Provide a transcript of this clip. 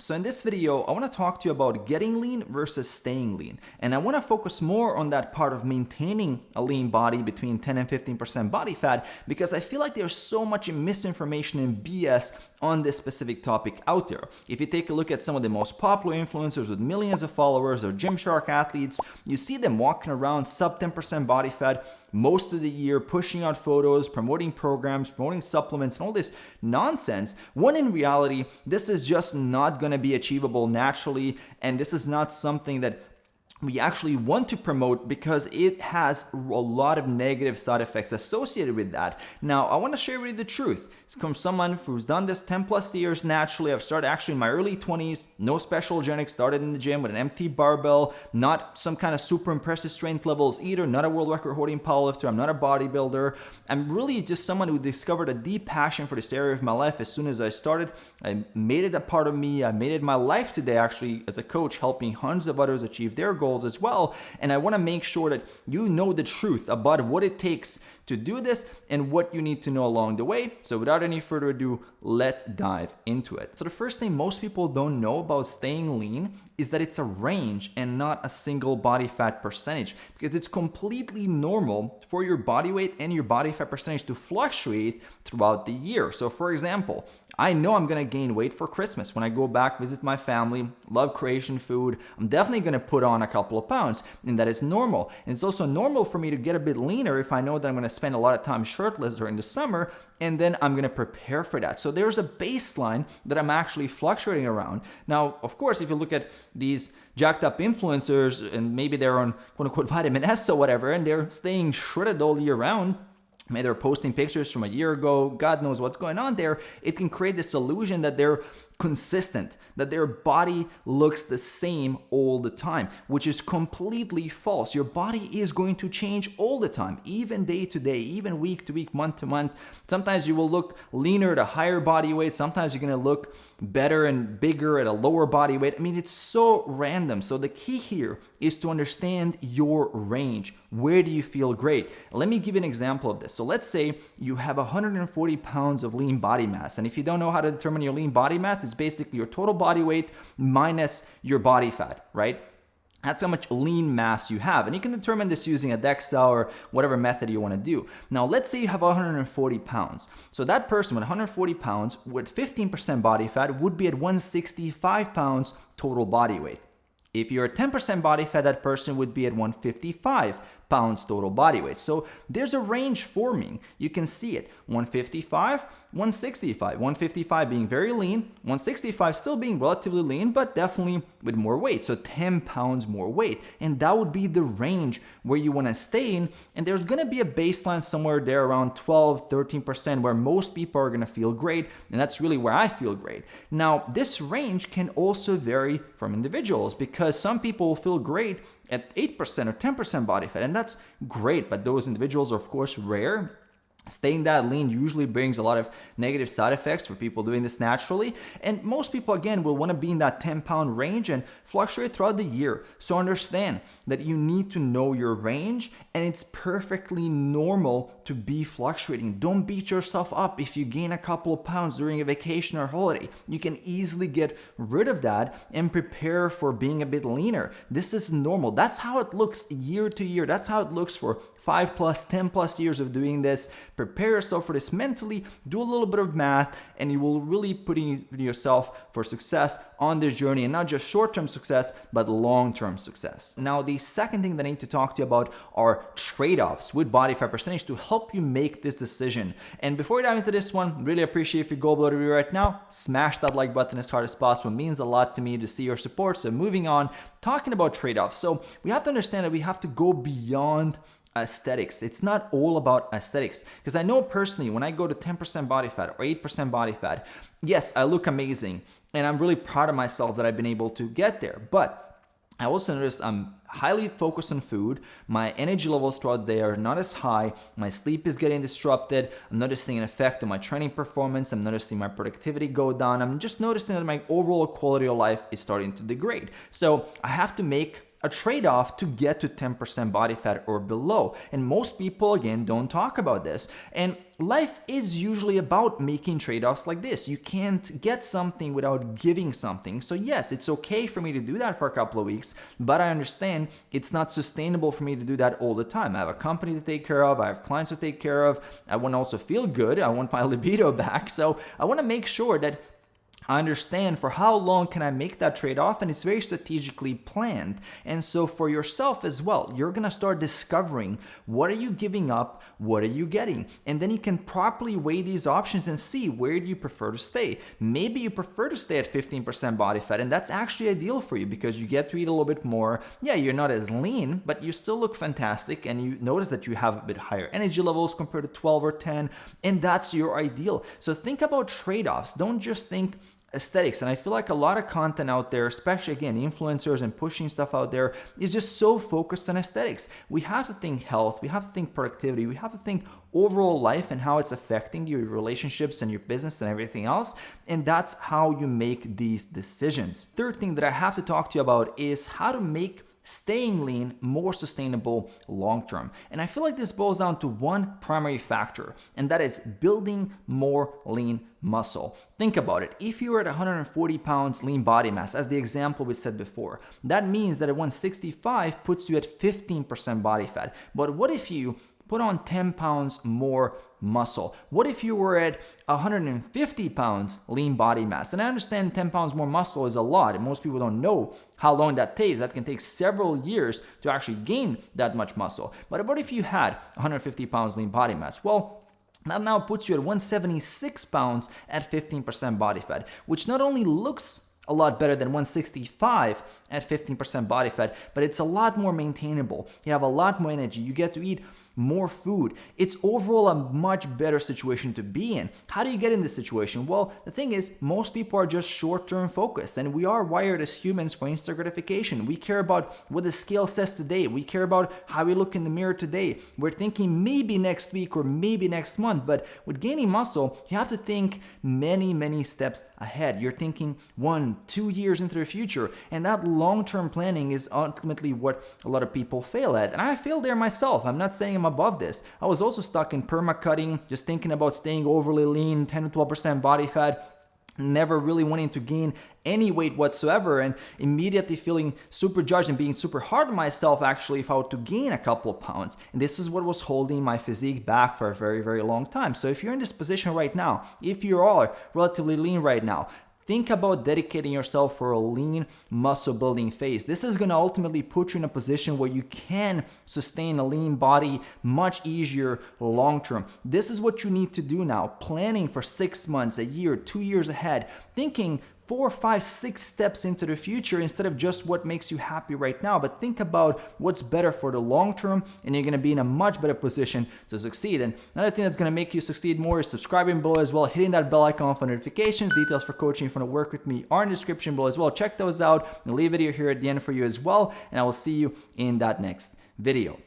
So in this video, I want to talk to you about getting lean versus staying lean. And I want to focus more on that part of maintaining a lean body between 10 and 15% body fat, because I feel like there's so much misinformation and BS on this specific topic out there. If you take a look at some of the most popular influencers with millions of followers or Gymshark athletes, you see them walking around sub 10% body fat most of the year, pushing out photos, promoting programs, promoting supplements, and all this nonsense, when in reality, this is just not going to be achievable naturally, and this is not something that we actually want to promote because it has a lot of negative side effects associated with that. Now, I want to share with you the truth. It's from someone who's done this 10 plus years naturally. I've started actually in my early 20s, no special genics, started in the gym with an empty barbell, not some kind of super impressive strength levels either, not a world record holding powerlifter, I'm not a bodybuilder. I'm really just someone who discovered a deep passion for this area of my life as soon as I started. I made it a part of me. I made it my life today actually as a coach, helping hundreds of others achieve their goals as well. And I want to make sure that you know the truth about what it takes to do this and what you need to know along the way. So without any further ado, let's dive into it. So the first thing most people don't know about staying lean is that it's a range and not a single body fat percentage, because it's completely normal for your body weight and your body fat percentage to fluctuate throughout the year. So for example, I know I'm gonna gain weight for Christmas. When I go back, visit my family, love Croatian food, I'm definitely gonna put on a couple of pounds, and that is normal. And it's also normal for me to get a bit leaner if I know that I'm gonna spend a lot of time shirtless during the summer, and then I'm gonna prepare for that. So there's a baseline that I'm actually fluctuating around. Now, of course, if you look at these jacked up influencers and maybe they're on quote unquote vitamin S or whatever, and they're staying shredded all year round, maybe they're posting pictures from a year ago, God knows what's going on there, it can create this illusion that they're consistent, that their body looks the same all the time, which is completely false. Your body is going to change all the time, even day to day, even week to week, month to month. Sometimes you will look leaner at a higher body weight. Sometimes you're going to look better and bigger at a lower body weight. I mean, it's so random. So the key here is to understand your range. Where do you feel great? Let me give you an example of this. So let's say you have 140 pounds of lean body mass. And if you don't know how to determine your lean body mass, it's basically your total body weight minus your body fat, right? That's how much lean mass you have. And you can determine this using a DEXA or whatever method you want to do. Now, let's say you have 140 pounds. So that person with 140 pounds with 15% body fat would be at 165 pounds total body weight. If you're at 10% body fat, that person would be at 155 pounds total body weight. So there's a range forming. You can see it. 155, 165. 155 being very lean, 165 still being relatively lean, but definitely with more weight. So 10 pounds more weight. And that would be the range where you want to stay in. And there's going to be a baseline somewhere there around 12, 13% where most people are going to feel great. And that's really where I feel great. Now, this range can also vary from individuals, because some people will feel great at 8% or 10% body fat, and that's great, but those individuals are of course rare. Staying that lean usually brings a lot of negative side effects for people doing this naturally. And most people, again, will want to be in that 10-pound range and fluctuate throughout the year. So understand that you need to know your range, and it's perfectly normal to be fluctuating. Don't beat yourself up if you gain a couple of pounds during a vacation or holiday. You can easily get rid of that and prepare for being a bit leaner. This is normal. That's how it looks year to year. That's how it looks for 5 plus, 10 plus years of doing this. Prepare yourself for this mentally, do a little bit of math, and you will really putting yourself for success on this journey, and not just short-term success, but long-term success. Now, the second thing that I need to talk to you about are trade-offs with body fat percentage to help you make this decision. And before we dive into this one, really appreciate if you go below the video right now, smash that like button as hard as possible. It means a lot to me to see your support. So moving on, talking about trade-offs. So we have to understand that we have to go beyond aesthetics. It's not all about aesthetics, because I know personally when I go to 10% body fat or 8% body fat, yes, I look amazing and I'm really proud of myself that I've been able to get there. But I also noticed I'm highly focused on food. My energy levels throughout the day are not as high. My sleep is getting disrupted. I'm noticing an effect on my training performance. I'm noticing my productivity go down. I'm just noticing that my overall quality of life is starting to degrade. So I have to make a trade-off to get to 10% body fat or below. And most people, again, don't talk about this. And life is usually about making trade-offs like this. You can't get something without giving something. So yes, it's okay for me to do that for a couple of weeks, but I understand it's not sustainable for me to do that all the time. I have a company to take care of. I have clients to take care of. I want to also feel good. I want my libido back. So I want to make sure that I understand for how long can I make that trade-off, and it's very strategically planned. And so for yourself as well, you're gonna start discovering what are you giving up, what are you getting, and then you can properly weigh these options and see where do you prefer to stay. Maybe you prefer to stay at 15% body fat, and that's actually ideal for you because you get to eat a little bit more. Yeah, you're not as lean, but you still look fantastic, and you notice that you have a bit higher energy levels compared to 12 or 10, and that's your ideal. So think about trade-offs. Don't just think aesthetics. And I feel like a lot of content out there, especially again influencers and pushing stuff out there, is just so focused on aesthetics. We have to think health, we have to think productivity, we have to think overall life and how it's affecting your relationships and your business and everything else. And that's how you make these decisions. Third thing that I have to talk to you about is how to make staying lean more sustainable long term. And I feel like this boils down to one primary factor, and that is building more lean muscle. Think about it. If you're at 140 pounds lean body mass, as the example we said before, that means that at 165 puts you at 15% body fat. But what if you put on 10 pounds more muscle? What if you were at 150 pounds lean body mass? And I understand 10 pounds more muscle is a lot, and most people don't know how long that takes. That can take several years to actually gain that much muscle. But what if you had 150 pounds lean body mass? Well, that now puts you at 176 pounds at 15% body fat, which not only looks a lot better than 165 at 15% body fat, but it's a lot more maintainable. You have a lot more energy. You get to eat more food. It's overall a much better situation to be in. How do you get in this situation? Well, the thing is, most people are just short-term focused, and we are wired as humans for instant gratification. We care about what the scale says today. We care about how we look in the mirror today. We're thinking maybe next week or maybe next month, but with gaining muscle, you have to think many, many steps ahead. You're thinking 1-2 years into the future, and that long-term planning is ultimately what a lot of people fail at. And I failed there myself. I'm not saying I'm above this. I was also stuck in perma-cutting, just thinking about staying overly lean, 10 to 12% body fat, never really wanting to gain any weight whatsoever, and immediately feeling super judged and being super hard on myself actually if I were to gain a couple of pounds. And this is what was holding my physique back for a very, very long time. So if you're in this position right now, if you are relatively lean right now, think about dedicating yourself for a lean muscle building phase. This is going to ultimately put you in a position where you can sustain a lean body much easier long term. This is what you need to do now, planning for 6 months, a year, 2 years ahead, thinking 4, 5, 6 steps into the future instead of just what makes you happy right now. But think about what's better for the long term, and you're going to be in a much better position to succeed. And another thing that's going to make you succeed more is subscribing below as well, hitting that bell icon for notifications. Details for coaching if you want to work with me are in the description below as well. Check those out. I'll leave a video here at the end for you as well, and I will see you in that next video.